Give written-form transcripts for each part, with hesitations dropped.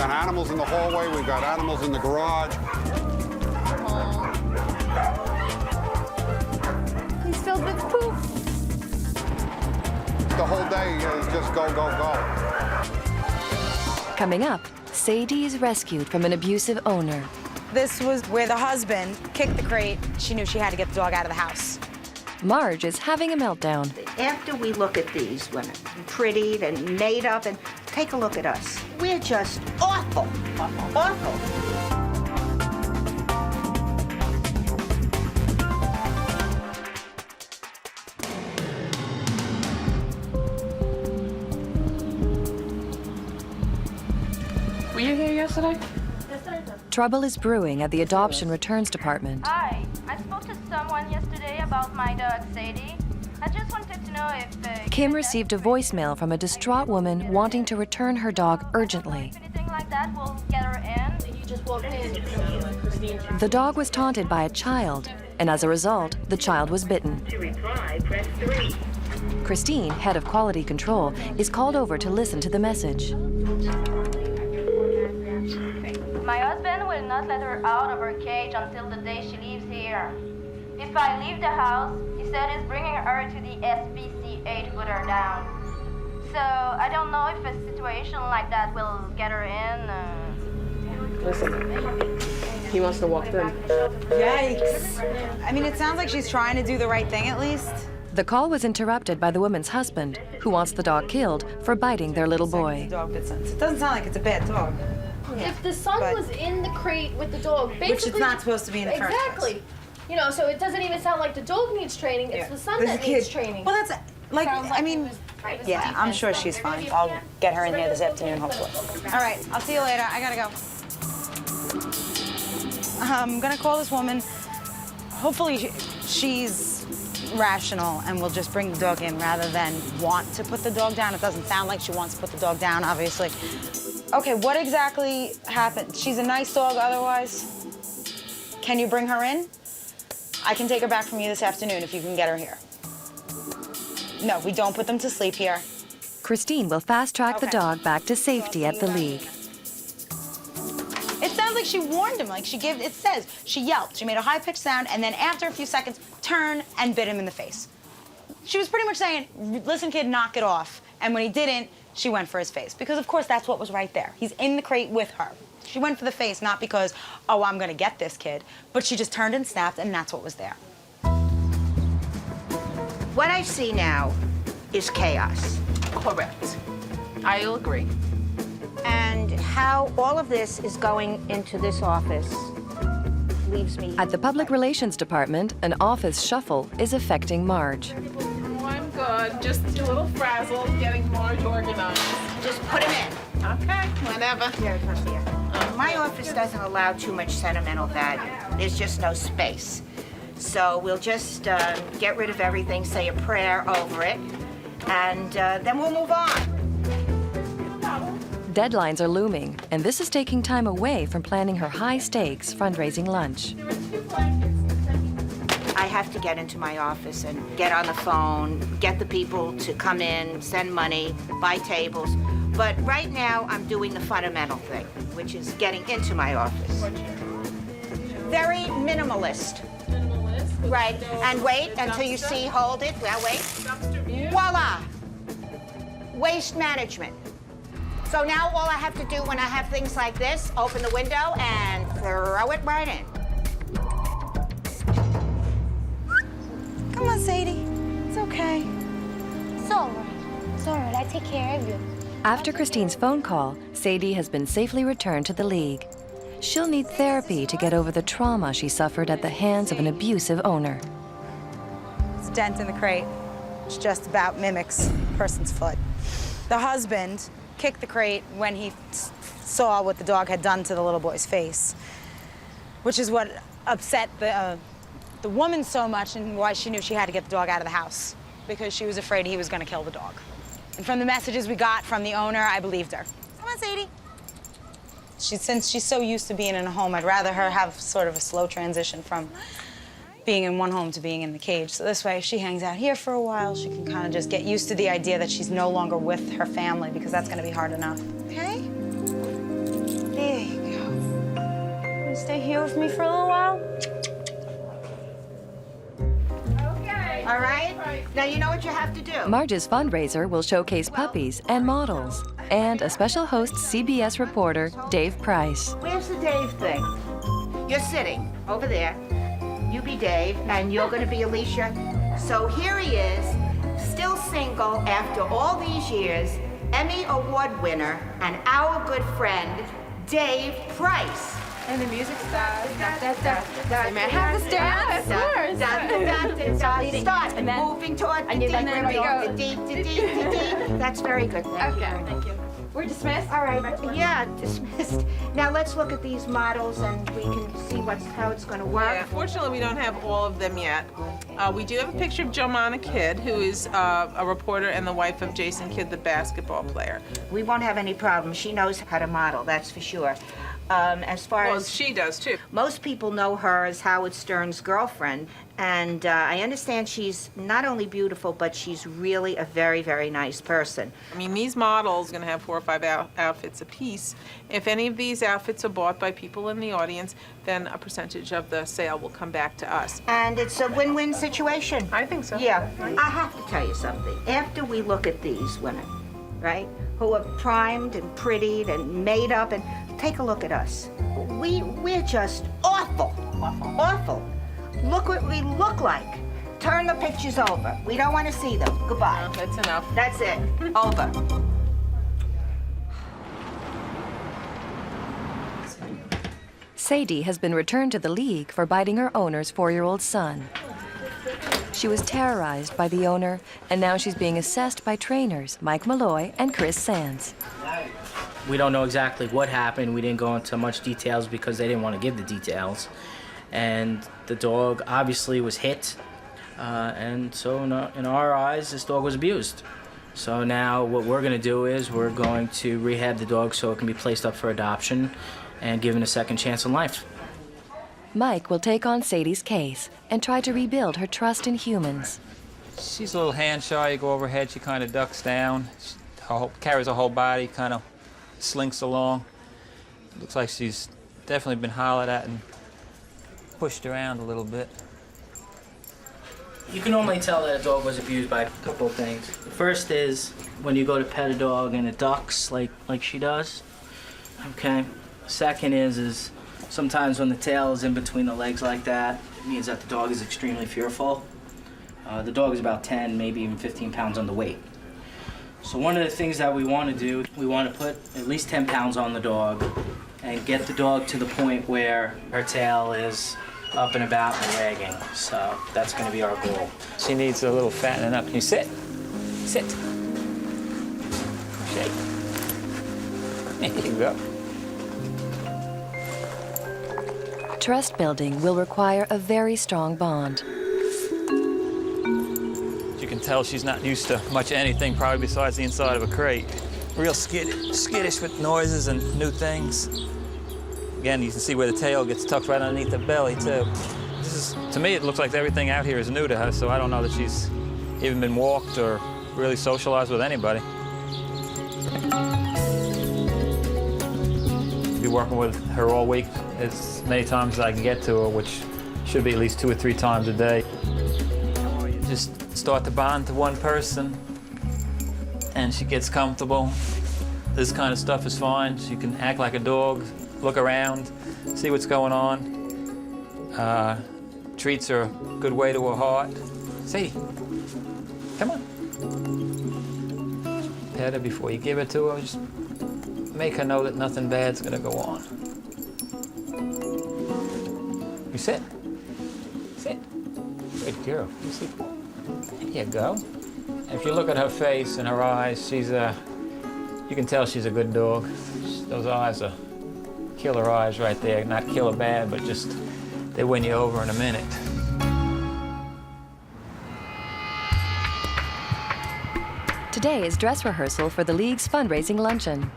got animals in the hallway. We've got animals in the garage. He's filled with poop. The whole day is just go, go, go. Coming up, Sadie is rescued from an abusive owner. This was where the husband kicked the crate. She knew she had to get the dog out of the house. Marge is having a meltdown. After we look at these women, prettied and made up, and take a look at us. We're just awful, awful. Were you here yesterday? Trouble is brewing at the Adoption Returns Department. Hi, I spoke to someone yesterday about my dog, Sadi. I just wanted to know if... Kim received a voicemail from a distraught woman wanting to return her dog urgently. If anything like that will get her in. You just walked in. The dog was taunted by a child, and as a result, the child was bitten. To reply, press 3. Christine, head of quality control, is called over to listen to the message. My husband will not let her out of her cage until the day she leaves here. If I leave the house, he said he's bringing her to the SPCA to put her down. So I don't know if a situation like that will get her in. Listen, he wants to walk in. Yikes. I mean, it sounds like she's trying to do the right thing at least. The call was interrupted by the woman's husband, who wants the dog killed for biting their little boy. The dog bit sense. It doesn't sound like it's a bad dog. If the son But- was in the crate with the dog, basically... Which it's not supposed to be in the first place. Exactly. You know, so it doesn't even sound like the dog needs training, it's the son There's that a kid. needs training. Well, that's, like, Sounds I he mean, was right. yeah, I'm sure she's fine. I'll get her in here this afternoon, hopefully. All right, I'll see you later. I gotta go. I'm gonna call this woman. Hopefully she's rational and will just bring the dog in rather than want to put the dog down. It doesn't sound like she wants to put the dog down, obviously. Okay, what exactly happened? She's a nice dog otherwise. Can you bring her in? I can take her back from you this afternoon if you can get her here. No, we don't put them to sleep here. Christine will fast-track the Okay. dog back to safety at the league. It sounds like she warned him, like it says, she yelped, she made a high-pitched sound, and then after a few seconds, turned and bit him in the face. She was pretty much saying, listen, kid, knock it off. And when he didn't, she went for his face, because of course that's what was right there. He's in the crate with her. She went for the face, not because, oh, I'm gonna get this kid, but she just turned and snapped, and that's what was there. What I see now is chaos. Correct. I'll agree. And how all of this is going into this office leaves me... At the Public Relations Department, an office shuffle is affecting Marge. Oh, I'm good. Just a little frazzled getting Marge organized. Just put him in. Okay, whenever. Here, my office doesn't allow too much sentimental value. There's just no space. So we'll just get rid of everything, say a prayer over it, and then we'll move on. Deadlines are looming, and this is taking time away from planning her high-stakes fundraising lunch. I have to get into my office and get on the phone, get the people to come in, send money, buy tables. But right now, I'm doing the fundamental thing, which is getting into my office. Very minimalist. Right, and wait until you see, hold it, well, wait. Voila! Waste management. So now all I have to do when I have things like this, open the window and throw it right in. Come on, Sadie, it's okay. It's all right. It's all right. I take care of you. After Christine's phone call, Sadie has been safely returned to the league. She'll need therapy to get over the trauma she suffered at the hands of an abusive owner. It's a dent in the crate, which just about mimics a person's foot. The husband kicked the crate when he saw what the dog had done to the little boy's face, which is what upset the woman so much and why she knew she had to get the dog out of the house, because she was afraid he was going to kill the dog. And from the messages we got from the owner, I believed her. Come on, Sadie. Since she's so used to being in a home, I'd rather her have sort of a slow transition from being in one home to being in the cage. So this way, if she hangs out here for a while, she can kind of just get used to the idea that she's no longer with her family, because that's going to be hard enough. Okay? There you go. You stay here with me for a little while? Okay. All right? Now you know what you have to do. Marge's fundraiser will showcase puppies and models, and a special host CBS reporter, Dave Price. Where's the Dave thing? You're sitting over there. You be Dave, and you're going to be Alicia. So here he is, still single after all these years, Emmy Award winner, and our good friend, Dave Price. And the music starts. May I have this down? Of course. Start. And then- Moving toward the and D. then there we go. The D, the D, the D. That's very good. Thank you. Okay, thank you. We're dismissed? All right. Yeah, dismissed. Now let's look at these models and we can see how it's going to work. Yeah, fortunately, we don't have all of them yet. We do have a picture of Jomana Kidd, who is a reporter and the wife of Jason Kidd, the basketball player. We won't have any problems. She knows how to model, that's for sure. As far Well, as she does, too. most people know her as Howard Stern's girlfriend, and I understand she's not only beautiful, but she's really a very, very nice person. I mean, these models are going to have 4 or 5 outfits apiece. If any of these outfits are bought by people in the audience, then a percentage of the sale will come back to us. And it's a win-win situation. I think so. Yeah. I have to tell you something. After we look at these women, right, who are primed and prettied and made up, and take a look at us. We're just awful. Awful. Look what we look like. Turn the pictures over. We don't want to see them. Goodbye. No, that's enough. That's it. Over. Sadi has been returned to the league for biting her owner's 4-year-old son. She was terrorized by the owner, and now she's being assessed by trainers Mike Malloy and Chris Sands. We don't know exactly what happened. We didn't go into much details because they didn't want to give the details. And the dog obviously was hit. And so in our eyes, this dog was abused. So now what we're going to do is we're going to rehab the dog so it can be placed up for adoption and given a second chance in life. Mike will take on Sadie's case and try to rebuild her trust in humans. She's a little hand shy. You go over her head, she kind of ducks down. She carries her whole body, kind of slinks along. Looks like she's definitely been hollered at and pushed around a little bit. You can normally tell that a dog was abused by a couple of things. The first is when you go to pet a dog and it ducks like she does. Okay. Second is sometimes when the tail is in between the legs like that, it means that the dog is extremely fearful. The dog is about 10, maybe even 15 pounds underweight. So one of the things that we want to do, we want to put at least 10 pounds on the dog and get the dog to the point where her tail is up and about and wagging. So that's going to be our goal. She needs a little fattening up. Can you sit? Sit. Shake. There you go. Trust building will require a very strong bond. You can tell she's not used to much of anything, probably besides the inside of a crate. Real skittish with noises and new things. Again, you can see where the tail gets tucked right underneath the belly, too. To me, it looks like everything out here is new to her, so I don't know that she's even been walked or really socialized with anybody. Be working with her all week as many times as I can get to her, which should be at least 2 or 3 times a day. Just start to bond to one person, and she gets comfortable. This kind of stuff is fine. She can act like a dog, look around, see what's going on. Treats are a good way to her heart. Sadie, come on. Pet her before you give it to her. Just make her know that nothing bad's gonna go on. You sit. Sit. Good girl. You sit. There you go. If you look at her face and her eyes, you can tell she's a good dog. Those eyes are killer eyes right there. Not killer bad, but just, they win you over in a minute. Today is dress rehearsal for the league's fundraising luncheon.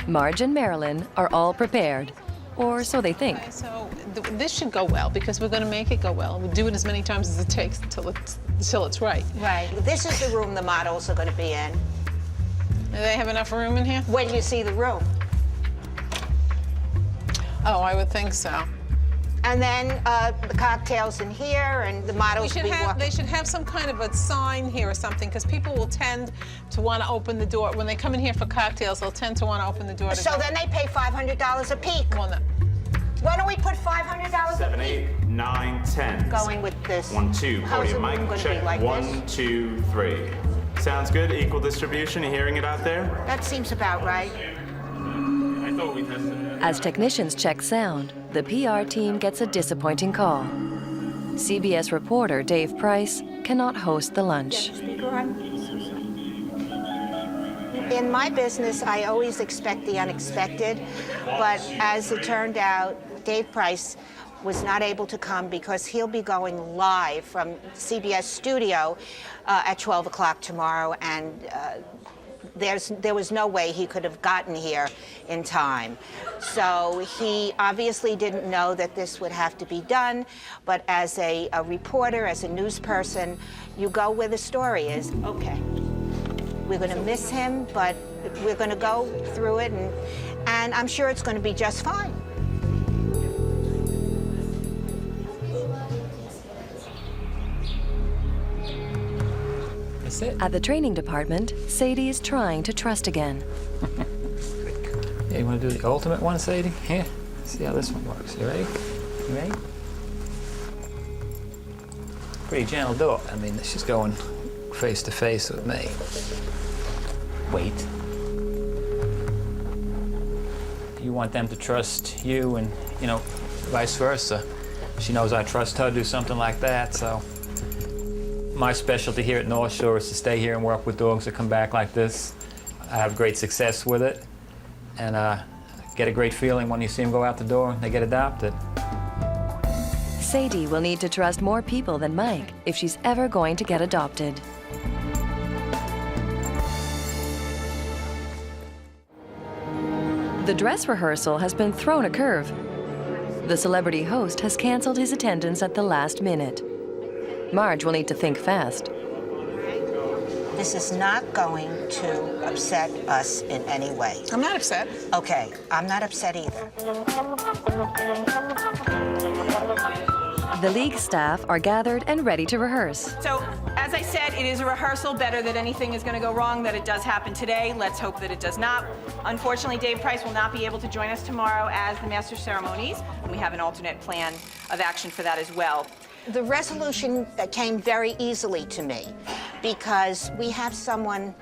Marge and Marilyn are all prepared, or so they think. Okay, so this should go well because we're going to make it go well. We'll do it as many times as it takes until it's right. Right. This is the room the models are going to be in. Do they have enough room in here? When you see the room. Oh, I would think so. And then the cocktails in here, and the models will be walking. They should have some kind of a sign here or something, because people will tend to want to open the door. When they come in here for cocktails, they'll tend to want to open the door. So then they pay $500 a peek. Well, no. Why don't we put $500 a 7, peek? 8, 9, 10. Going with this. 1, 2. How's the Podium room mic gonna check. be like 1, 2, 3. Sounds good. Equal distribution. You hearing it out there? That seems about right. I thought we tested it. As technicians check sound, the PR team gets a disappointing call. CBS reporter Dave Price cannot host the lunch. In my business, I always expect the unexpected, but as it turned out, Dave Price was not able to come because he'll be going live from CBS studio at 12 o'clock tomorrow, and there was no way he could have gotten here in time. So he obviously didn't know that this would have to be done, but as a reporter, as a news person, you go where the story is. Okay, we're going to miss him, but we're going to go through it, and I'm sure it's going to be just fine. That's it. At the training department, Sadie is trying to trust again. Yeah, you want to do the ultimate one, Sadie? Here, see how this one works. You ready? You ready? Pretty gentle dog. I mean, she's going face to face with me. Wait. You want them to trust you, and, you know, vice versa. She knows I trust her to do something like that, so. My specialty here at North Shore is to stay here and work with dogs that come back like this. I have great success with it, and get a great feeling when you see them go out the door and they get adopted. Sadie will need to trust more people than Mike if she's ever going to get adopted. The dress rehearsal has been thrown a curve. The celebrity host has canceled his attendance at the last minute. Marge will need to think fast. This is not going to upset us in any way. I'm not upset. Okay, I'm not upset either. The league staff are gathered and ready to rehearse. So, as I said, it is a rehearsal. Better that anything is going to go wrong, that it does happen today. Let's hope that it does not. Unfortunately, Dave Price will not be able to join us tomorrow as the Master of Ceremonies, and we have an alternate plan of action for that as well. The resolution came very easily to me because we have someone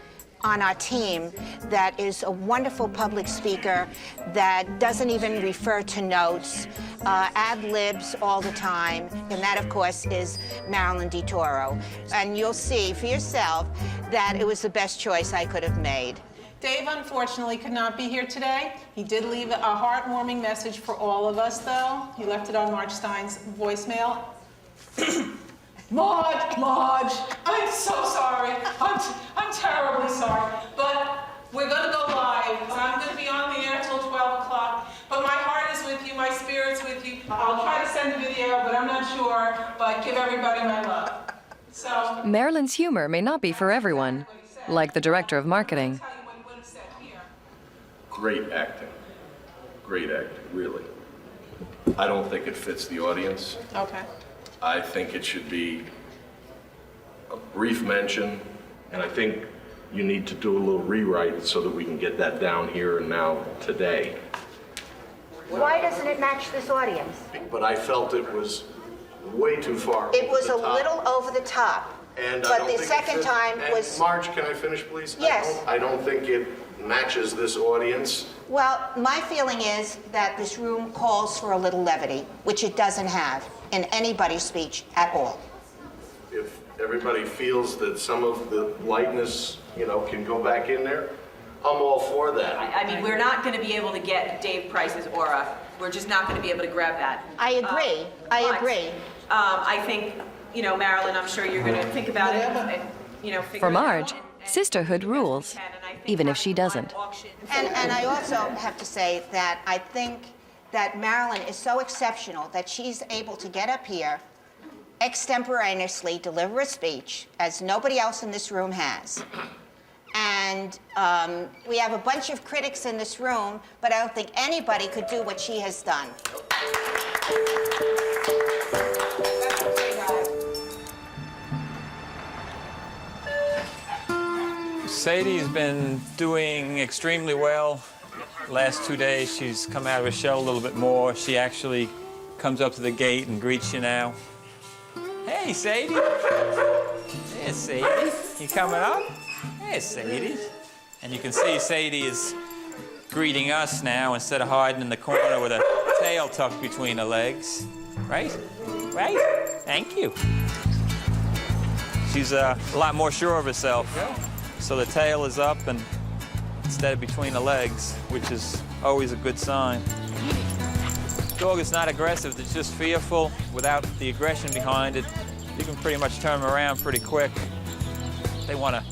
on our team that is a wonderful public speaker that doesn't even refer to notes, ad-libs all the time, and that, of course, is Marilyn DiToro. And you'll see for yourself that it was the best choice I could have made. Dave, unfortunately, could not be here today. He did leave a heartwarming message for all of us, though. He left it on Marge Stein's voicemail. Marge, I'm so sorry. I'm terribly sorry. But we're going to go live. I'm going to be on the air till 12 o'clock. But my heart is with you. My spirit's with you. I'll try to send a video, but I'm not sure. But give everybody my love. So. Marilyn's humor may not be for everyone, like the director of marketing. Great acting, really. I don't think it fits the audience. Okay. I think it should be a brief mention, and I think you need to do a little rewrite so that we can get that down here and now today. Why doesn't it match this audience? But I felt it was way too far. It was a over the top. little over the top. And I but don't the think it second fits. time And was... Marge, can I finish, please? Yes. I don't think it matches this audience. Well, my feeling is that this room calls for a little levity, which it doesn't have in anybody's speech at all. If everybody feels that some of the lightness, can go back in there, I'm all for that. I mean, we're not going to be able to get Dave Price's aura. We're just not going to be able to grab that. I agree. I agree. I think, Marilyn, I'm sure you're going to think about it and, figure For it out. Marge, sisterhood rules, even if she doesn't. And I also have to say that I think that Marilyn is so exceptional that she's able to get up here, extemporaneously deliver a speech, as nobody else in this room has, And we have a bunch of critics in this room, but I don't think anybody could do what she has done. Sadie's been doing extremely well. Last 2 days, she's come out of her shell a little bit more. She actually comes up to the gate and greets you now. Hey, Sadie. Hey, Sadie. You coming up? Hey, Sadie. And you can see Sadie is greeting us now instead of hiding in the corner with a tail tucked between her legs. Right? Right? Thank you. She's a lot more sure of herself. So the tail is up and instead of between the legs, which is always a good sign. The dog is not aggressive, it's just fearful. Without the aggression behind it, you can pretty much turn them around pretty quick. They want to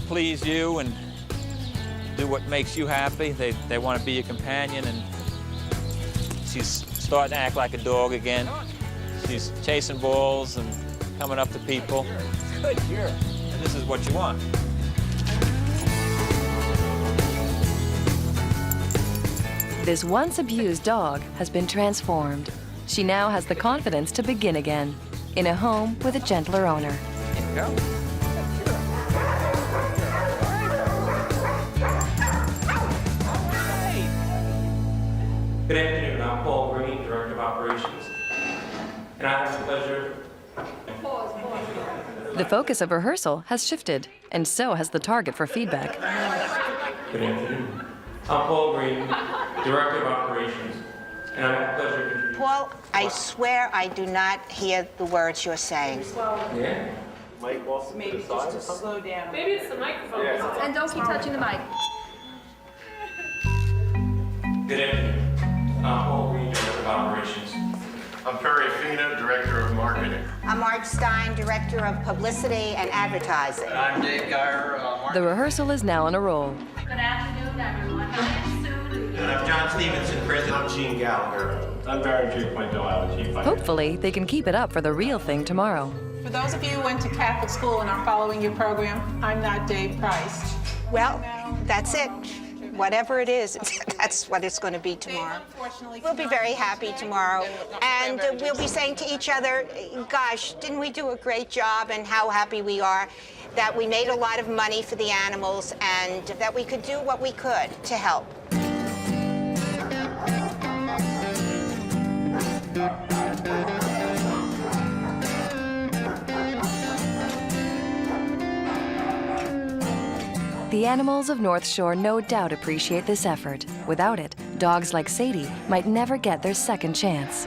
please you and do what makes you happy. They want to be your companion, and she's starting to act like a dog again. She's chasing balls and coming up to people. Good, sure. And this is what you want. This once abused dog has been transformed. She now has the confidence to begin again in a home with a gentler owner. Here you go. Good afternoon, I'm Paul Green, Director of Operations, and I have the pleasure. The focus of rehearsal has shifted, and so has the target for feedback. Good afternoon. I'm Paul Green, Director of Operations, and I have the pleasure of introducing. Paul, I swear I do not hear the words you're saying. Yeah? Maybe just to slow down. Maybe it's the microphone. And don't keep touching the mic. Good afternoon. I'm Paul Green, Director of Operations. I'm Perry Fina, Director of Marketing. I'm Mark Stein, Director of Publicity and Advertising. I'm Dave Geyer. The rehearsal is now on a roll. Good afternoon, everyone. I'm Sue. And I'm John Stevenson, President. I'm Gene Gallagher. I'm Barry J. Pointel, Chief. Hopefully, they can keep it up for the real thing tomorrow. For those of you who went to Catholic school and are following your program, I'm not Dave Price. Well, that's it. Whatever it is, that's what it's going to be tomorrow. We'll be very happy tomorrow, and we'll be saying to each other, gosh, didn't we do a great job, and how happy we are that we made a lot of money for the animals and that we could do what we could to help. The animals of North Shore no doubt appreciate this effort. Without it, dogs like Sadie might never get their second chance.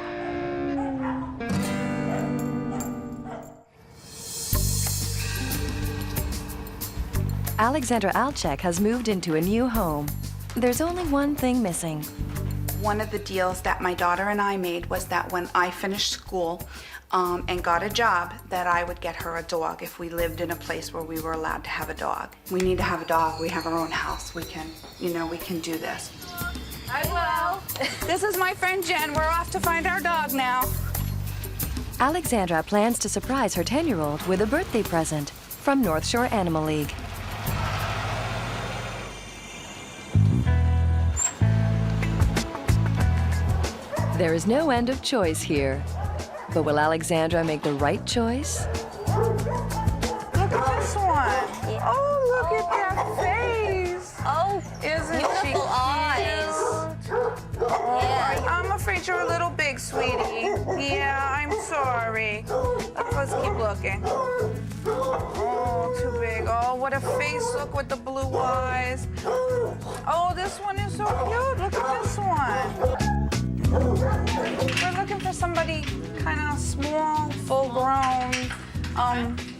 Alexandra Alchek has moved into a new home. There's only one thing missing. One of the deals that my daughter and I made was that when I finished school and got a job, that I would get her a dog if we lived in a place where we were allowed to have a dog. We need to have a dog. We have our own house. We can, we can do this. Hi, Will. This is my friend Jen. We're off to find our dog now. Alexandra plans to surprise her 10-year-old with a birthday present from North Shore Animal League. There is no end of choice here. But will Alexandra make the right choice? Look at this one. Oh, look at that face. Oh, Isn't she beautiful eyes. Oh, Yeah. I'm afraid you're a little big, sweetie. Yeah, I'm sorry. Let's keep looking. Oh, too big. Oh, what a face. Look with the blue eyes. Oh, this one is so cute. Look at this one. We're looking for somebody kind of small, full-grown,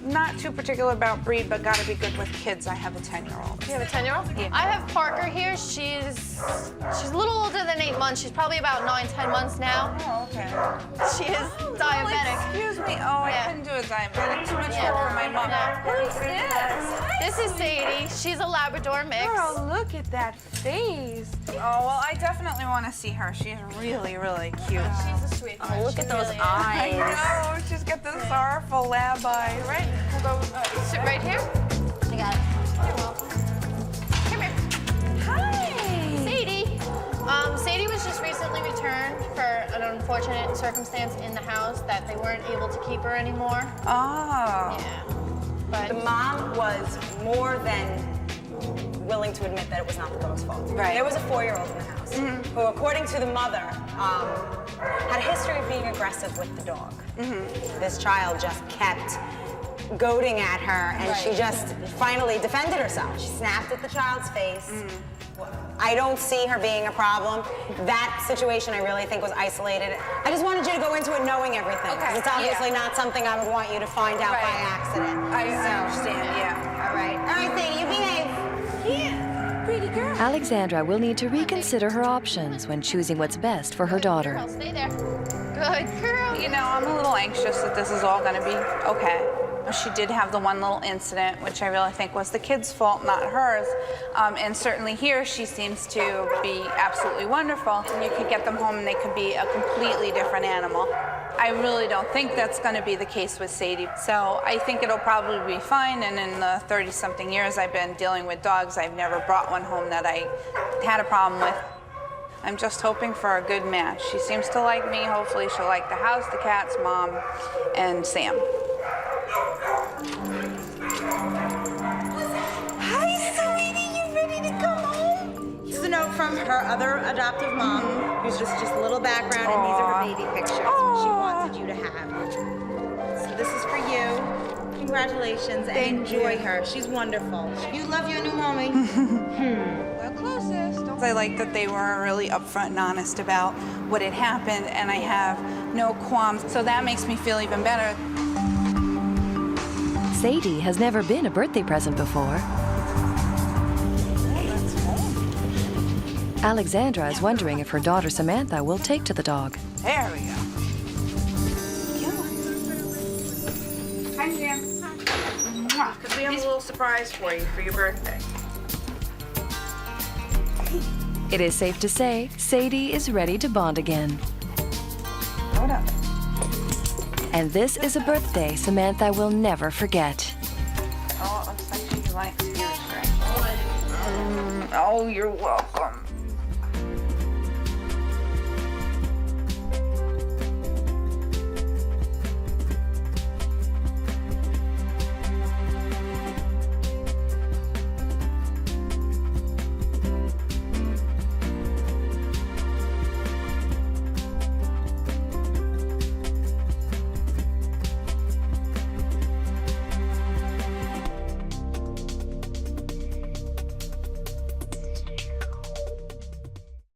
not too particular about breed, but gotta be good with kids. I have a 10-year-old. You have a 10-year-old? Yeah. I have Parker here. She's a little older than 8 months. She's probably about 9-10 months now. Oh, okay. She is diabetic. Excuse me. Oh, I Yeah. couldn't do a diabetic. Too much Yeah. work for my mom. Yeah. Who's this? This is Sadie. She's a Labrador mix. Girl, look at that face. Oh, well, I definitely want to see her. She's really, really cute. She's a sweetheart. Oh, look She at those really is. eyes. I know. She's got the sorrowful lab eyes. Right. We'll go sit right here. I got it. You're welcome. returned for an unfortunate circumstance in the house that they weren't able to keep her anymore. Oh. Yeah. But The mom was more than willing to admit that it was not the dog's fault. Right. There was a 4-year-old in the house who, according to the mother, had a history of being aggressive with the dog. This child just kept goading at her, and she just finally defended herself. She snapped at the child's face. I don't see her being a problem. That situation I really think was isolated. I just wanted you to go into it knowing everything. Okay, It's obviously not something I would want you to find out by accident. I understand, yeah. All right. All right, Sadie, you behave. Yeah, pretty girl. Alexandra will need to reconsider her options when choosing what's best for her daughter. girl, stay there. Good girl. You know, I'm a little anxious that this is all gonna be okay. She did have the one little incident, which I really think was the kid's fault, not hers. And certainly here, she seems to be absolutely wonderful. And you could get them home and they could be a completely different animal. I really don't think that's gonna be the case with Sadie. So I think it'll probably be fine. And in the 30-something years I've been dealing with dogs, I've never brought one home that I had a problem with. I'm just hoping for a good match. She seems to like me. Hopefully she'll like the house, the cats, Mom, and Sam. Hi, sweetie. You ready to come home? This is a note from her other adoptive mom, who's just a little background, and these are her baby pictures she wanted you to have. So this is for you. Congratulations, and enjoy her. She's wonderful. You love your new mommy. Well, closest. I like that they were really upfront and honest about what had happened, and I have no qualms, so that makes me feel even better. Sadie has never been a birthday present before. Alexandra is wondering if her daughter Samantha will take to the dog. There we go. Hi, Jan. Because we have a little surprise for you for your birthday. It is safe to say Sadie is ready to bond again. Hold up. And this is a birthday Samantha will never forget. Oh, it looks like she likes yours, right? Oh, you're welcome.